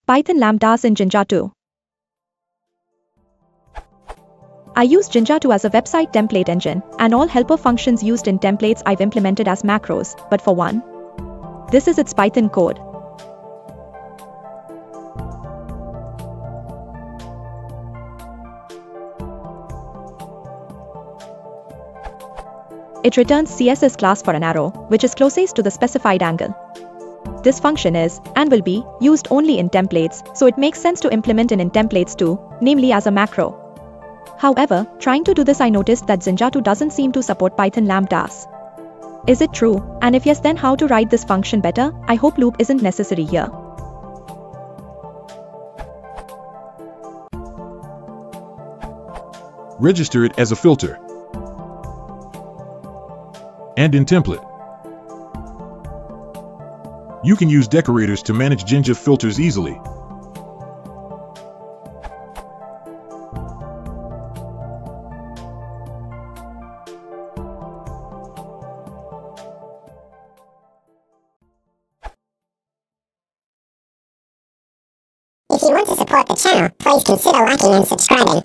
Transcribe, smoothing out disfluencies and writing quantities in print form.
Python Lambdas in Jinja2. I use Jinja2 as a website template engine, and all helper functions used in templates I've implemented as macros, but for one. This is its Python code. It returns CSS class for an arrow, which is closest to the specified angle. This function is, and will be, used only in templates, so it makes sense to implement it in templates too, namely as a macro. However, trying to do this I noticed that Jinja2 doesn't seem to support Python Lambdas. Is it true? And if yes, then how to write this function better? I hope loop isn't necessary here. Register it as a filter. And in template. You can use decorators to manage Jinja filters easily. If you want to support the channel, please consider liking and subscribing.